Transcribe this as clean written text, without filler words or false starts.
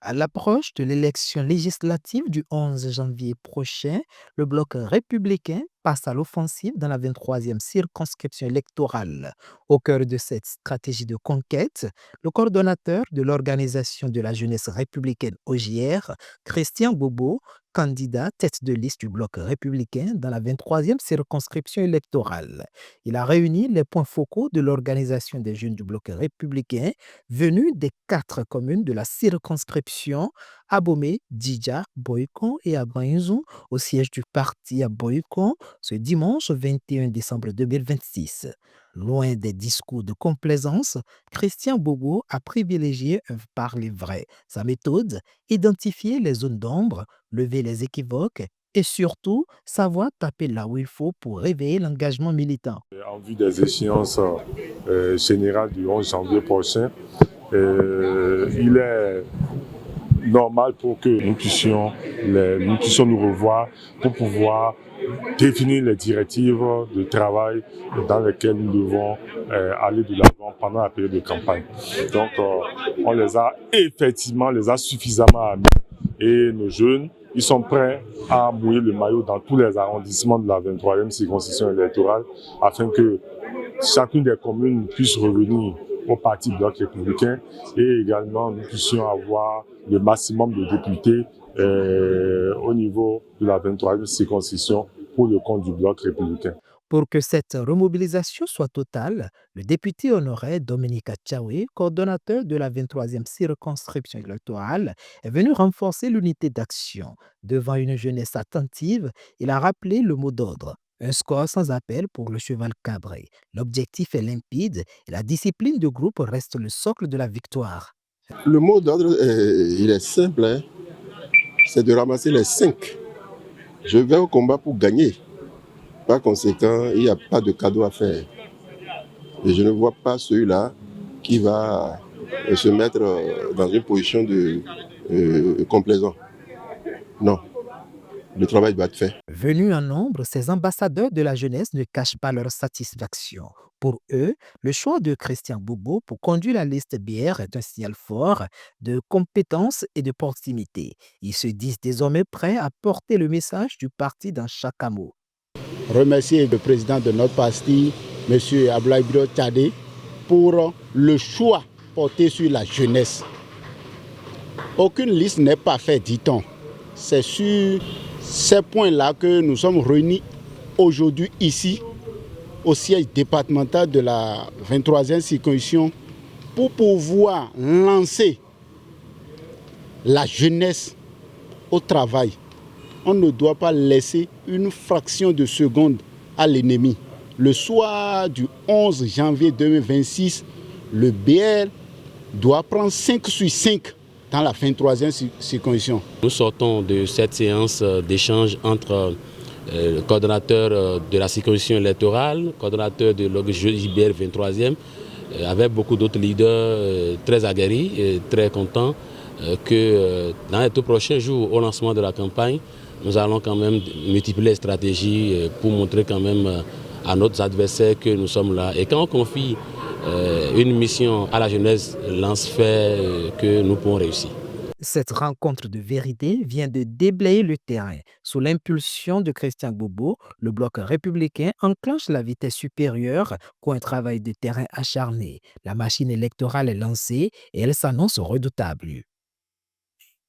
À l'approche de l'élection législative du 11 janvier prochain, le bloc républicain passe à l'offensive dans la 23e circonscription électorale. Au cœur de cette stratégie de conquête, le coordonnateur de l'Organisation de la jeunesse républicaine OJR, Christian Bobo, candidat tête de liste du bloc républicain dans la 23e circonscription électorale. Il a réuni les points focaux de l'Organisation des jeunes du bloc républicain venus des 4 communes de la circonscription: Abomey, Dija, Boycon et Abainzou, au siège du parti à Boycon, ce dimanche 21 décembre 2026. Loin des discours de complaisance, Christian Bobo a privilégié un parler vrai. Sa méthode: identifier les zones d'ombre, lever les équivoques et surtout savoir taper là où il faut pour réveiller l'engagement militant. En vue des échéances générales du 11 janvier prochain, il est normal pour que nous puissions nous revoir pour pouvoir définir les directives de travail dans lesquelles nous devons aller de l'avant pendant la période de campagne. Donc, on les a suffisamment amenés et nos jeunes, ils sont prêts à mouiller le maillot dans tous les arrondissements de la 23e circonscription électorale afin que chacune des communes puisse revenir au Parti Bloc républicain et également nous puissions avoir le maximum de députés au niveau de la 23e circonscription pour le compte du Bloc républicain. Pour que cette remobilisation soit totale, le député honoraire Dominique Tchaoué, coordonnateur de la 23e circonscription électorale, est venu renforcer l'unité d'action. Devant une jeunesse attentive, il a rappelé le mot d'ordre: un score sans appel pour le cheval cabré. L'objectif est limpide et la discipline de groupe reste le socle de la victoire. Le mot d'ordre, il est simple, hein. C'est de ramasser les 5. Je vais au combat pour gagner. Par conséquent, il n'y a pas de cadeau à faire. Et je ne vois pas celui-là qui va se mettre dans une position de complaisant. Non, le travail doit être fait. Venus en nombre, ces ambassadeurs de la jeunesse ne cachent pas leur satisfaction. Pour eux, le choix de Christian Bobo pour conduire la liste BR est un signal fort de compétence et de proximité. Ils se disent désormais prêts à porter le message du parti dans chaque hameau. Remercier le président de notre parti, M. Abdoulaye Tchadé, pour le choix porté sur la jeunesse. Aucune liste n'est pas faite, dit-on. C'est sur ces points-là que nous sommes réunis aujourd'hui ici, au siège départemental de la 23e circonscription, pour pouvoir lancer la jeunesse au travail. On ne doit pas laisser une fraction de seconde à l'ennemi. Le soir du 11 janvier 2026, le BR doit prendre 5 sur 5 dans la 23e circonscription. Nous sortons de cette séance d'échange entre le coordonnateur de la circonscription électorale, le coordonnateur de l'OJBR 23e, avec beaucoup d'autres leaders très aguerris et très contents que dans les tout prochains jours, au lancement de la campagne, nous allons quand même multiplier les stratégies pour montrer quand même à nos adversaires que nous sommes là. Et quand on confie une mission à la jeunesse, lance fait que nous pouvons réussir. Cette rencontre de vérité vient de déblayer le terrain. Sous l'impulsion de Christian Bobo, le bloc républicain enclenche la vitesse supérieure pour un travail de terrain acharné. La machine électorale est lancée et elle s'annonce redoutable.